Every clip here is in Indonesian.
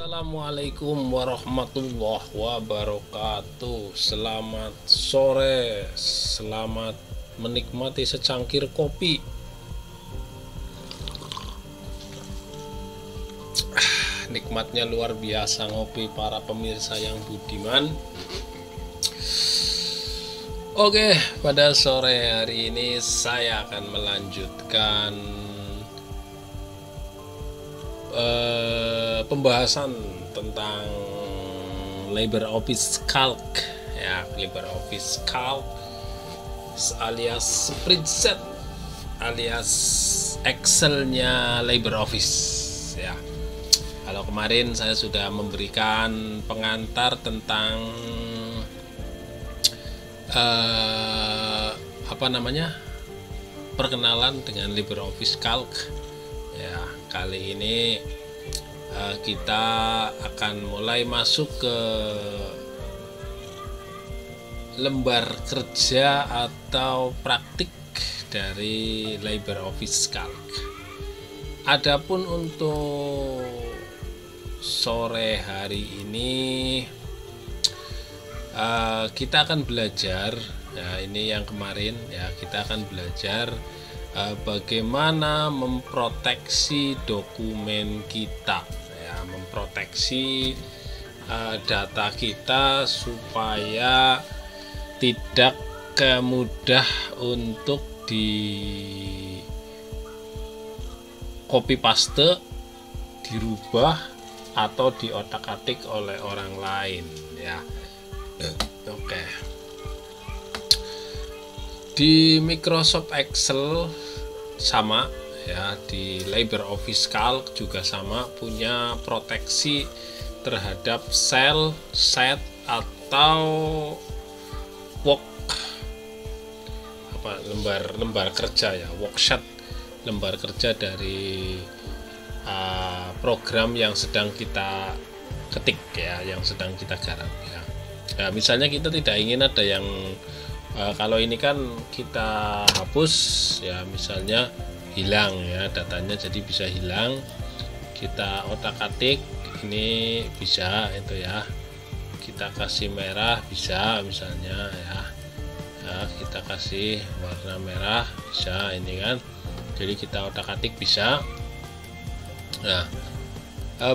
Assalamualaikum warahmatullahi wabarakatuh. Selamat sore, selamat menikmati secangkir kopi. Nikmatnya luar biasa ngopi para pemirsa yang budiman. Oke, pada sore hari ini saya akan melanjutkan pembahasan tentang LibreOffice Calc ya, LibreOffice Calc alias spreadsheet alias Excelnya LibreOffice ya. Kalau kemarin saya sudah memberikan pengantar tentang perkenalan dengan LibreOffice Calc ya. Kali ini kita akan mulai masuk ke lembar kerja atau praktik dari LibreOffice Calc. Adapun untuk sore hari ini kita akan belajar ya, ini yang kemarin ya, kita akan belajar bagaimana memproteksi dokumen kita ya, memproteksi data kita supaya tidak mudah untuk di copy paste, dirubah atau diotak-atik oleh orang lain ya. Oke. Di Microsoft Excel sama ya, di LibreOffice Calc juga sama, punya proteksi terhadap sel, set atau lembar kerja ya, worksheet, lembar kerja dari program yang sedang kita ketik ya, yang sedang kita garap ya. Nah, misalnya kita tidak ingin ada yang kalau ini kan kita hapus ya, misalnya hilang ya, datanya jadi bisa hilang, kita otak-atik ini bisa itu ya, kita kasih merah bisa misalnya ya, kita kasih warna merah bisa ini kan, jadi kita otak-atik bisa. Nah,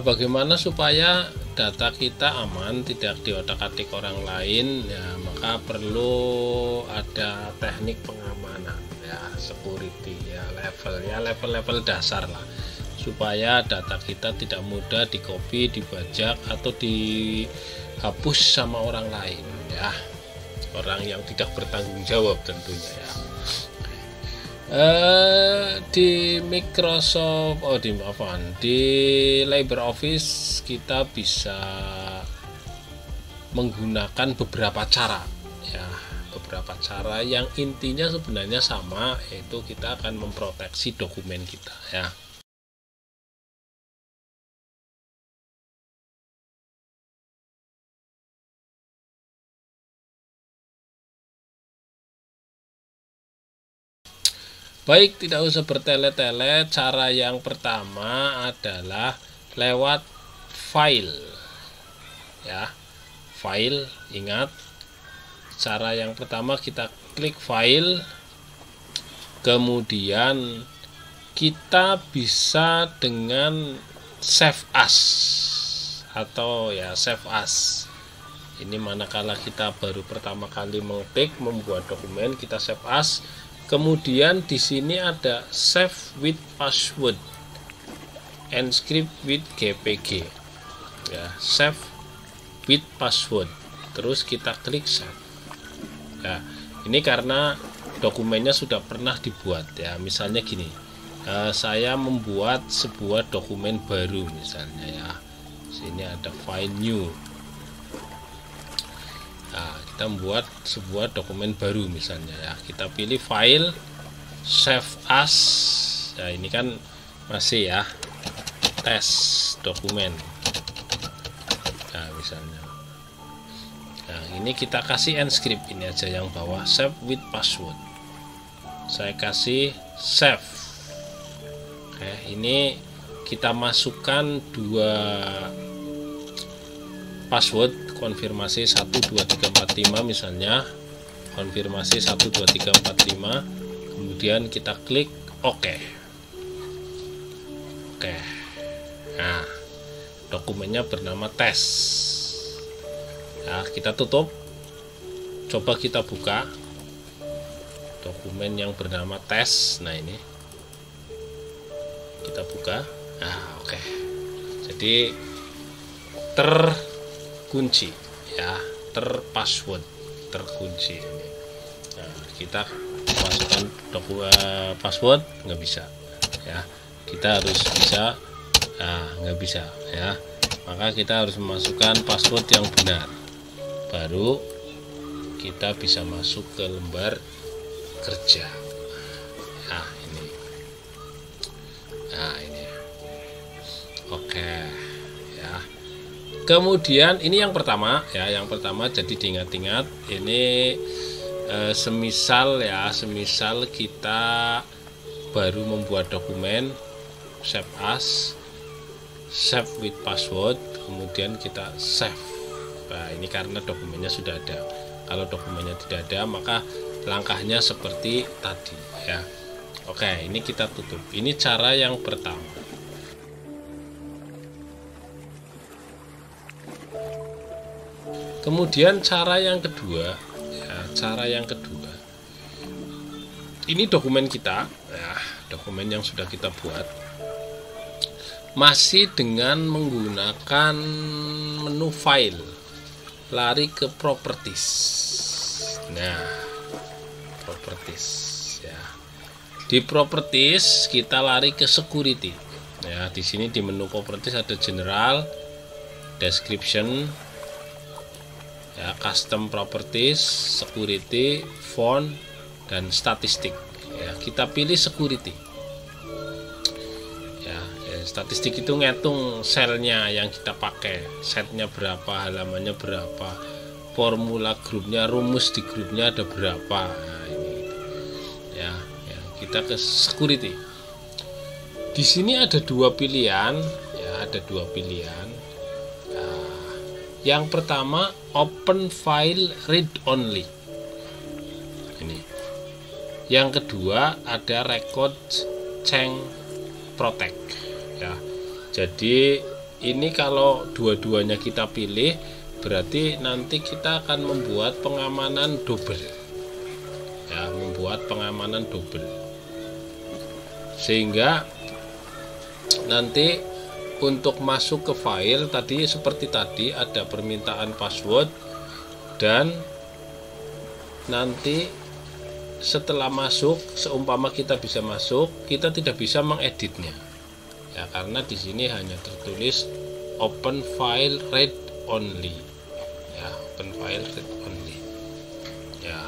bagaimana supaya data kita aman, tidak diotak-atik orang lain ya, maka perlu ada teknik pengamanan ya, security ya, level dasar lah, supaya data kita tidak mudah di copy, dibajak atau dihapus sama orang lain ya, orang yang tidak bertanggung jawab tentunya ya. Di Microsoft di LibreOffice kita bisa menggunakan beberapa cara ya, beberapa cara yang intinya sebenarnya sama, yaitu kita akan memproteksi dokumen kita ya. Baik, tidak usah bertele-tele. Cara yang pertama adalah lewat file ya, file. Ingat, cara yang pertama kita klik file, kemudian kita bisa dengan save as atau ya save as. Ini manakala kita baru pertama kali mengetik, membuat dokumen, kita save as. Kemudian di sini ada save with password, encrypt with GPG ya, save with password, terus kita klik save ya. Ini karena dokumennya sudah pernah dibuat ya, misalnya gini, saya membuat sebuah dokumen baru misalnya ya, sini ada file new. Nah, kita membuat sebuah dokumen baru misalnya ya, kita pilih file, save as ya, ini kan masih ya tes dokumen nah misalnya. Nah, ini kita kasih encrypt, ini aja yang bawah, save with password, saya kasih save. Oke, ini kita masukkan dua password konfirmasi 12345 misalnya, konfirmasi 12345, kemudian kita klik OK. Oke. Nah, dokumennya bernama tes. Nah, kita tutup. Coba kita buka dokumen yang bernama tes. Nah, ini kita buka. Nah, oke. Jadi terkunci ya, terpassword, terkunci ini. Nah, kita masukkan password nggak bisa ya, kita harus bisa. Nah, nggak bisa ya, maka kita harus memasukkan password yang benar, baru kita bisa masuk ke lembar kerja. Nah, ini. Nah, ini. Oke ya. Kemudian ini yang pertama ya, yang pertama jadi diingat-ingat ini semisal kita baru membuat dokumen save as, save with password, kemudian kita save. Nah, ini karena dokumennya sudah ada. Kalau dokumennya tidak ada, maka langkahnya seperti tadi ya. Oke, ini kita tutup. Ini cara yang pertama. Kemudian cara yang kedua ya, cara yang kedua. Ini dokumen kita ya, dokumen yang sudah kita buat. Masih dengan menggunakan menu file, lari ke properties. Nah, properties ya. Di properties kita lari ke security. Ya, di sini di menu properties ada general, description, ya, custom properties, security, font, dan statistik. Ya, kita pilih security. Statistik itu ngitung selnya yang kita pakai, setnya berapa, halamannya berapa, formula grupnya, rumus di grupnya ada berapa. Nah, ini ya, kita ke security. Di sini ada dua pilihan ya, ada dua pilihan. Nah, yang pertama open file read only. Ini. Yang kedua ada record change protect. Ya, jadi ini kalau dua-duanya kita pilih, berarti nanti kita akan membuat pengamanan double. Ya, membuat pengamanan double. Sehingga nanti untuk masuk ke file tadi seperti tadi ada permintaan password, dan nanti setelah masuk, seumpama kita bisa masuk, kita tidak bisa mengeditnya. Ya, karena di sini hanya tertulis open file read only. Ya, open file read only. Ya.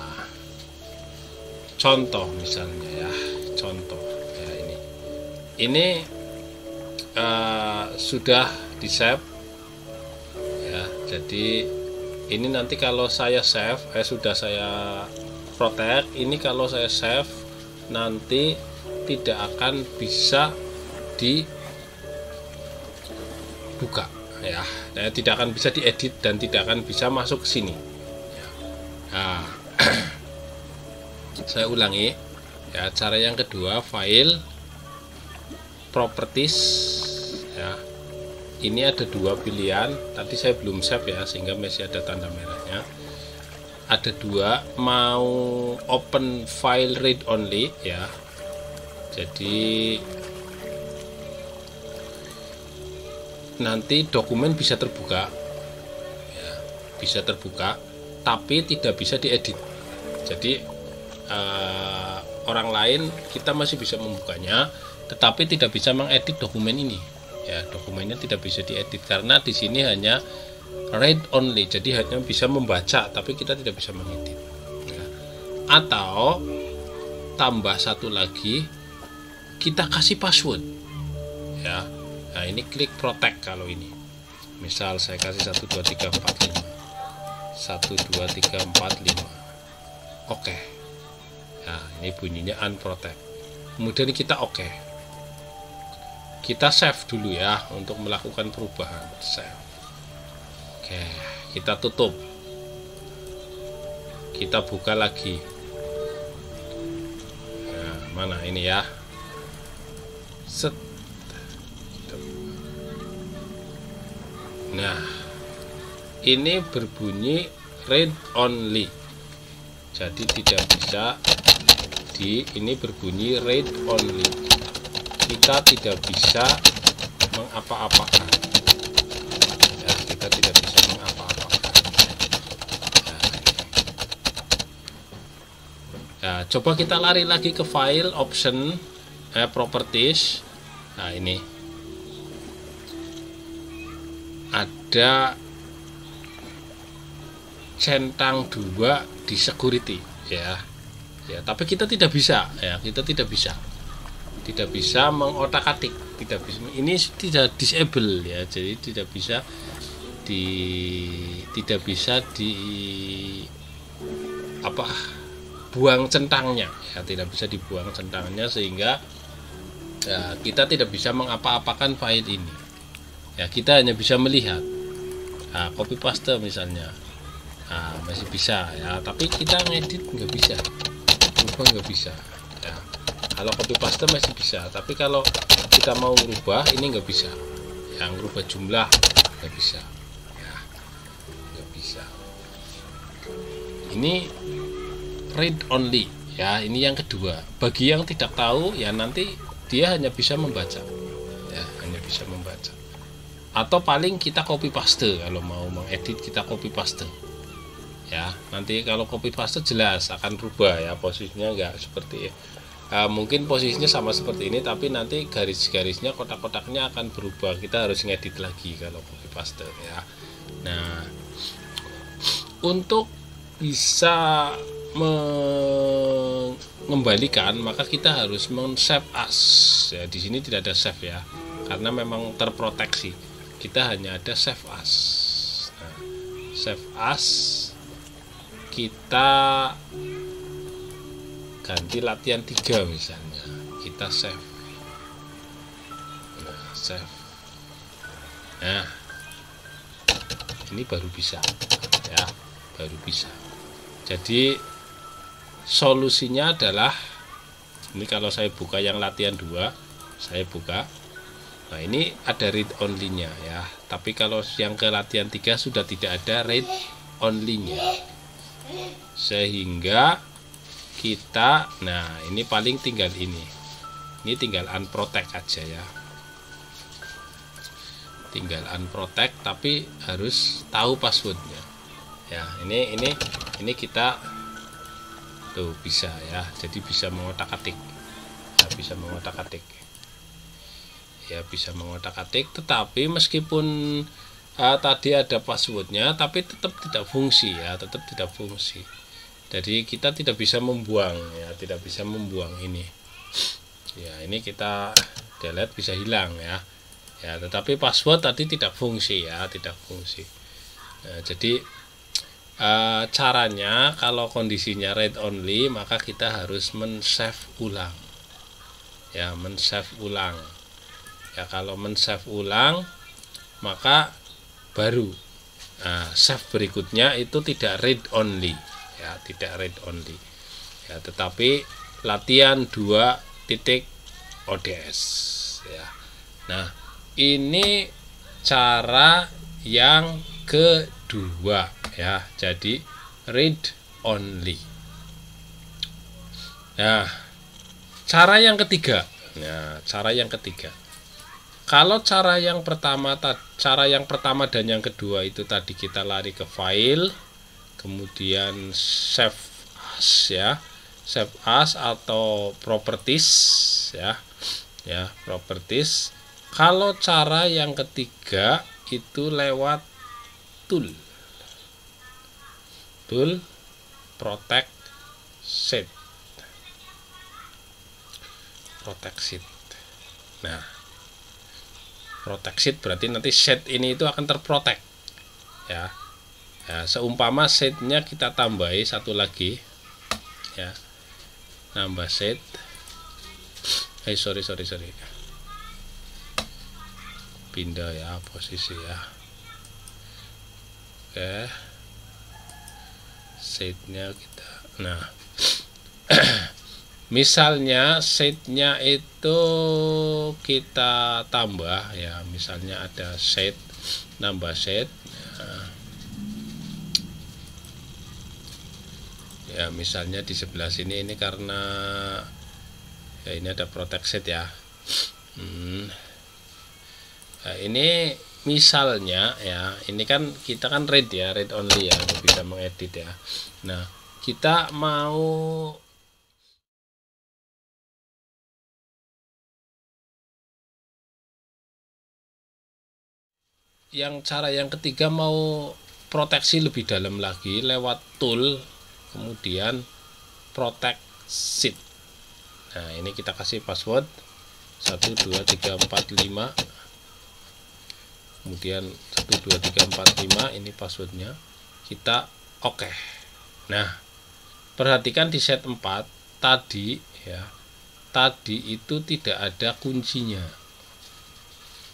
Contoh misalnya ya, contoh. Ya, ini sudah di save. Ya, jadi ini nanti kalau saya save, sudah saya protect. Ini kalau saya save nanti tidak akan bisa dibuka ya, tidak akan bisa diedit dan tidak akan bisa masuk ke sini ya. Nah, saya ulangi ya, cara yang kedua file properties ya. Ini ada dua pilihan, tadi saya belum save ya sehingga masih ada tanda merahnya. Ada dua, mau open file read only ya, jadi nanti dokumen bisa terbuka ya, bisa terbuka tapi tidak bisa diedit. Jadi orang lain kita masih bisa membukanya, tetapi tidak bisa mengedit dokumen ini ya, dokumennya tidak bisa diedit karena di sini hanya read only, jadi hanya bisa membaca tapi kita tidak bisa mengedit ya. Atau tambah satu lagi, kita kasih password ya. Nah, ini klik protect kalau ini. Misal saya kasih 12345. 12345. Oke. Nah, ini bunyinya unprotect. Kemudian kita oke. Kita save dulu ya untuk melakukan perubahan. Save. Oke, kita tutup, kita buka lagi. Nah, mana ini ya, set. Nah, ini berbunyi read only, jadi tidak bisa ini berbunyi read only, kita tidak bisa mengapa-apakan ya, kita tidak bisa mengapa-apakan. Nah, coba kita lari lagi ke file, option, properties. Nah, ini ada centang 2 di security ya. Ya, tapi kita tidak bisa ya, kita tidak bisa mengotak-atik, tidak bisa, ini tidak disable ya, jadi tidak bisa buang centangnya ya, tidak bisa dibuang centangnya, sehingga ya, kita tidak bisa mengapa-apakan file ini ya, kita hanya bisa melihat. Nah, copy paste misalnya, nah, masih bisa ya, tapi kita ngedit nggak bisa, nggak bisa ya. Kalau copy paste masih bisa, tapi kalau kita mau merubah ini nggak bisa, yang merubah jumlah nggak bisa ya, nggak bisa. Ini read only ya, ini yang kedua. Bagi yang tidak tahu ya, nanti dia hanya bisa membaca ya, hanya bisa membaca, atau paling kita copy paste. Kalau mau mengedit kita copy paste ya, nanti kalau copy paste jelas akan rubah ya, posisinya enggak seperti mungkin posisinya sama seperti ini, tapi nanti garis-garisnya, kotak-kotaknya akan berubah, kita harus ngedit lagi kalau copy paste ya. Nah, untuk bisa mengembalikan maka kita harus men-save as ya. Di sini tidak ada save ya, karena memang terproteksi, kita hanya ada save as. Nah, save as kita ganti latihan 3 misalnya, kita save. Nah, save. Nah, ini baru bisa ya, baru bisa. Jadi solusinya adalah ini, kalau saya buka yang latihan 2, saya buka. Nah, ini ada read only-nya ya, tapi kalau yang ke latihan 3 sudah tidak ada read only-nya, sehingga kita, nah ini paling tinggal ini tinggal unprotect aja ya, tinggal unprotect, tapi harus tahu passwordnya ya. Ini kita tuh bisa ya, jadi bisa mengotak-atik ya, bisa mengotak-atik ya, bisa mengotak-atik. Tetapi meskipun tadi ada passwordnya, tapi tetap tidak fungsi ya, tetap tidak fungsi. Jadi kita tidak bisa membuang ya, tidak bisa membuang ini ya. Ini kita delete, bisa hilang ya, ya. Tetapi password tadi tidak fungsi ya, tidak fungsi. Nah, jadi caranya kalau kondisinya read only, maka kita harus men-save ulang ya, men-save ulang ya. Kalau men-save ulang maka baru save berikutnya itu tidak read only ya, tidak read only ya, tetapi latihan 2.ods ya. Nah, ini cara yang kedua ya, jadi read only. Nah, cara yang ketiga. Nah, cara yang ketiga, kalau cara yang pertama dan yang kedua itu tadi kita lari ke file, kemudian save as ya, save as atau properties ya, ya properties. Kalau cara yang ketiga itu lewat tool protect sheet. Nah, protect sheet berarti nanti sheet ini itu akan terprotect ya. Ya, seumpama sheetnya kita tambahi satu lagi ya, nambah sheet. Sorry, pindah ya posisi ya. Oke, setnya kita, nah misalnya setnya itu kita tambah ya, misalnya ada set, nambah set ya, misalnya di sebelah sini ini karena ya ini ada protect set ya. Nah, ini misalnya ya, ini kan kita kan read ya, read only ya, bisa mengedit ya. Nah, kita mau cara yang ketiga, mau proteksi lebih dalam lagi lewat tool, kemudian protect sheet. Nah, ini kita kasih password 12345, kemudian 12345, ini passwordnya, kita oke. Nah, perhatikan di set 4 tadi ya, tadi itu tidak ada kuncinya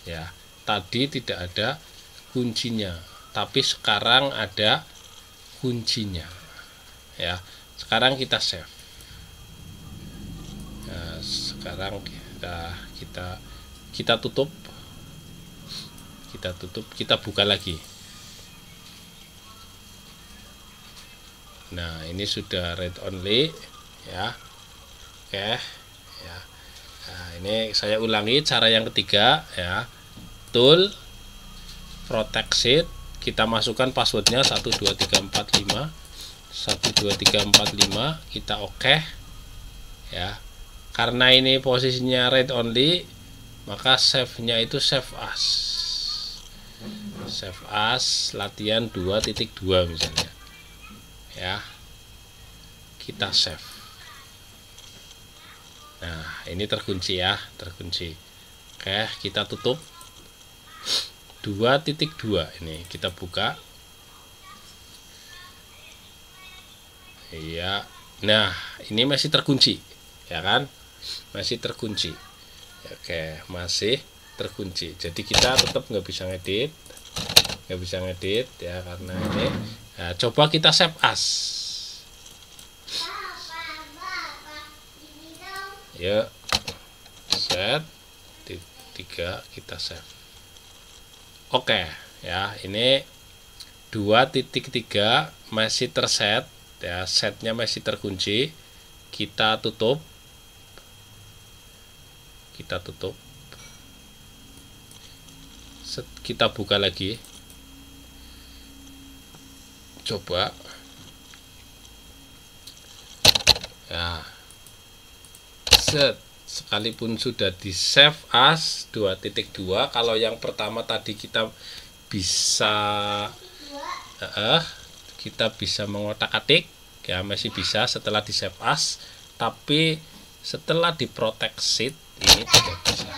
ya, tadi tidak ada kuncinya, tapi sekarang ada kuncinya ya. Sekarang kita save. Nah, sekarang kita tutup, kita buka lagi. Nah, ini sudah read only ya. Oke ya. Nah, ini saya ulangi cara yang ketiga ya. Tool, protect sheet, kita masukkan passwordnya 12345, kita oke ya. Karena ini posisinya read only, maka save-nya itu save as latihan 2.2 misalnya ya, kita save. Nah, ini terkunci ya, terkunci. Oke, kita tutup. 2.2 ini kita buka. Iya. Nah, ini masih terkunci ya kan, masih terkunci. Oke, masih terkunci, jadi kita tetap nggak bisa ngedit ya karena ini. Nah, coba kita save as. Ya, set 3, kita save. Oke ya, ini 2.3 masih terset ya, setnya masih terkunci. Kita tutup, kita buka lagi, coba ya, set. Sekalipun sudah di save as 2.2, kalau yang pertama tadi kita bisa mengotak-atik ya, masih bisa setelah di save as, tapi setelah di protect sheet ini tidak bisa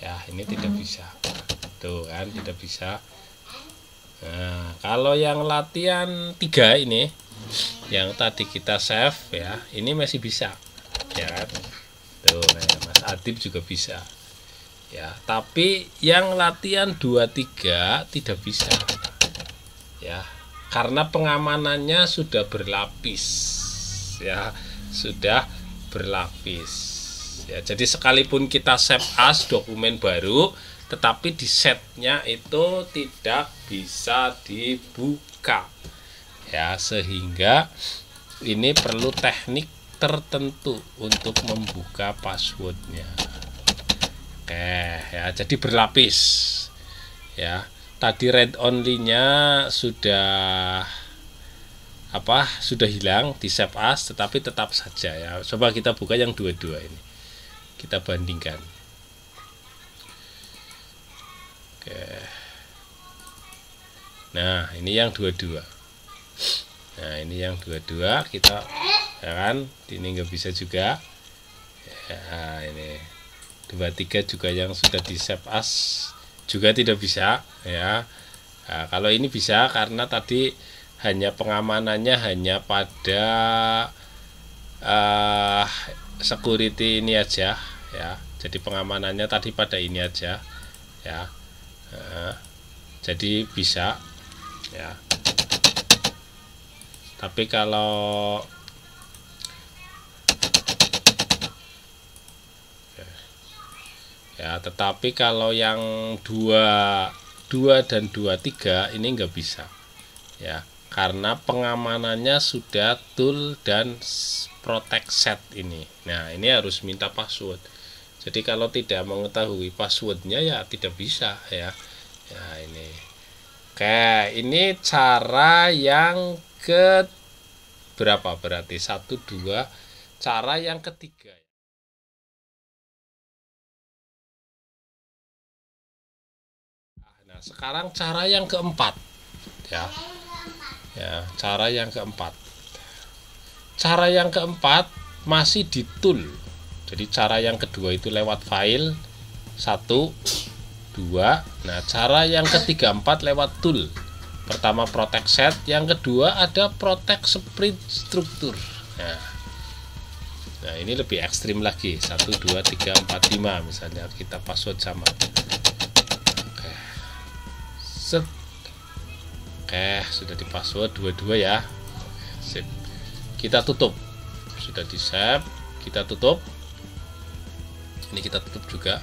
ya, ini tidak bisa tuh kan, tidak bisa. Nah, kalau yang latihan 3 ini yang tadi kita save ya, ini masih bisa ya kan? Tuh, nah, Mas Adib juga bisa ya, tapi yang latihan 2.3 tidak bisa ya, karena pengamanannya sudah berlapis ya, sudah berlapis ya. Jadi sekalipun kita save as dokumen baru, tetapi di setnya itu tidak bisa dibuka ya, sehingga ini perlu teknik tertentu untuk membuka passwordnya. Oke ya, jadi berlapis ya. Tadi read only-nya sudah sudah hilang di save as, tetapi tetap saja ya. Coba kita buka yang 22 ini, kita bandingkan. Oke, nah ini yang 22. Nah, ini yang 22 kita ya kan, ini nggak bisa juga ya. Ini 23 juga yang sudah di save as juga tidak bisa ya. Nah, kalau ini bisa karena tadi hanya pengamanannya hanya pada security ini aja ya, jadi pengamanannya tadi pada ini aja ya. Jadi bisa ya. Tapi kalau ya, tetapi kalau yang 2 dan 23 ini nggak bisa ya, karena pengamanannya sudah tool dan protect set ini. Nah, ini harus minta password. Jadi kalau tidak mengetahui passwordnya ya tidak bisa ya. Ya ini. Oke, ini cara yang ke berapa berarti? 1, 2. Cara yang ketiga. Nah, sekarang cara yang keempat ya. Ya, cara yang keempat. Cara yang keempat masih di tool. Jadi cara yang kedua itu lewat file 1, 2. Nah, cara yang ketiga 4 lewat tool. Pertama protect set, yang kedua ada protect split struktur. Nah, ini lebih ekstrim lagi. 1, 2, 3, 4, 5 misalnya kita password sama. Oke. Set. Oke, sudah di password dua-dua ya. Sip. Kita tutup. Sudah di save, kita tutup. Ini kita tutup juga.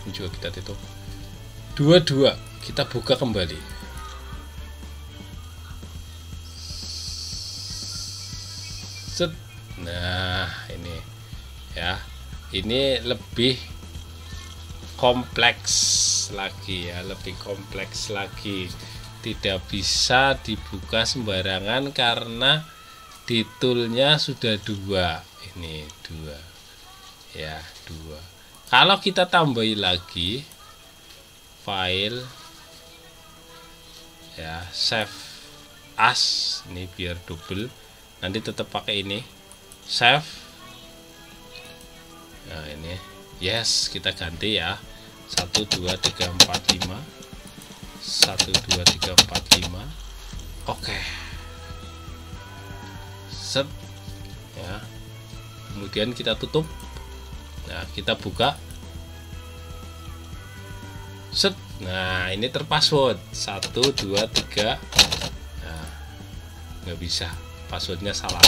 Ini juga kita tutup. Dua-dua kita buka kembali. Set. Nah, ini ya. Ini lebih kompleks lagi ya, lebih kompleks lagi. Tidak bisa dibuka sembarangan karena di toolnya sudah 2. Ini 2 ya, 2. Kalau kita tambahi lagi file ya, save as, ini biar double, nanti tetap pakai ini save. Nah, ini yes, kita ganti ya. 1, 2, 3, 4, 5. 1, 2, 3, 4, 5. Oke. Set ya. Kemudian kita tutup. Nah, kita buka. Set. Nah, ini terpassword 1, 2, 3. Nah, nggak bisa, passwordnya salah.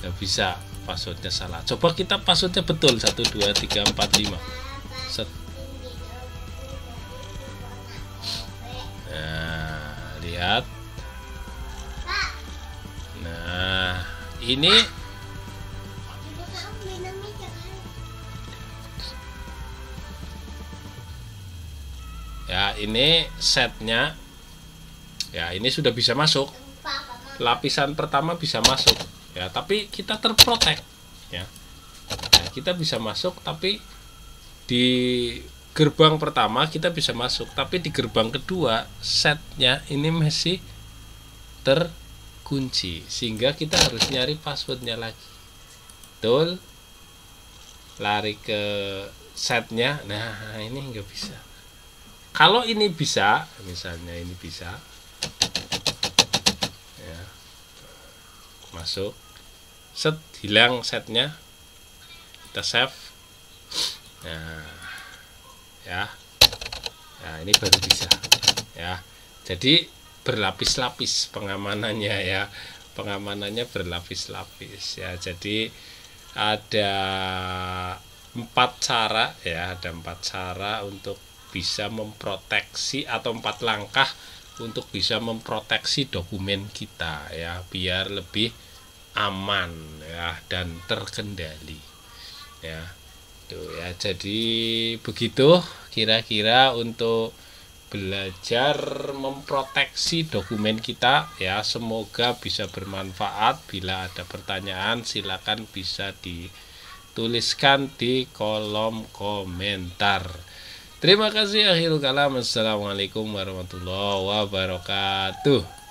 Nggak bisa, passwordnya salah. Coba kita passwordnya betul. 1, 2, 3, 4, 5. Set. Nah, lihat. Nah, ini ya, ini setnya ya, ini sudah bisa masuk. Lapisan pertama bisa masuk ya, tapi kita terprotek ya. Nah, kita bisa masuk, tapi di gerbang pertama kita bisa masuk, tapi di gerbang kedua setnya ini masih terkunci, sehingga kita harus nyari passwordnya lagi. Betul, lari ke setnya. Nah, ini nggak bisa. Kalau ini bisa, misalnya ini bisa ya, masuk, set, hilang setnya, kita save. Nah ya, nah ini baru bisa ya. Jadi berlapis-lapis pengamanannya ya, pengamanannya berlapis-lapis ya. Jadi ada 4 cara ya, ada 4 cara untuk bisa memproteksi, atau 4 langkah untuk bisa memproteksi dokumen kita ya, biar lebih aman ya dan terkendali ya. Tuh ya, jadi begitu kira-kira untuk belajar memproteksi dokumen kita ya. Semoga bisa bermanfaat. Bila ada pertanyaan silakan bisa dituliskan di kolom komentar. Terima kasih. Akhirul kalam. Assalamualaikum warahmatullahi wabarakatuh.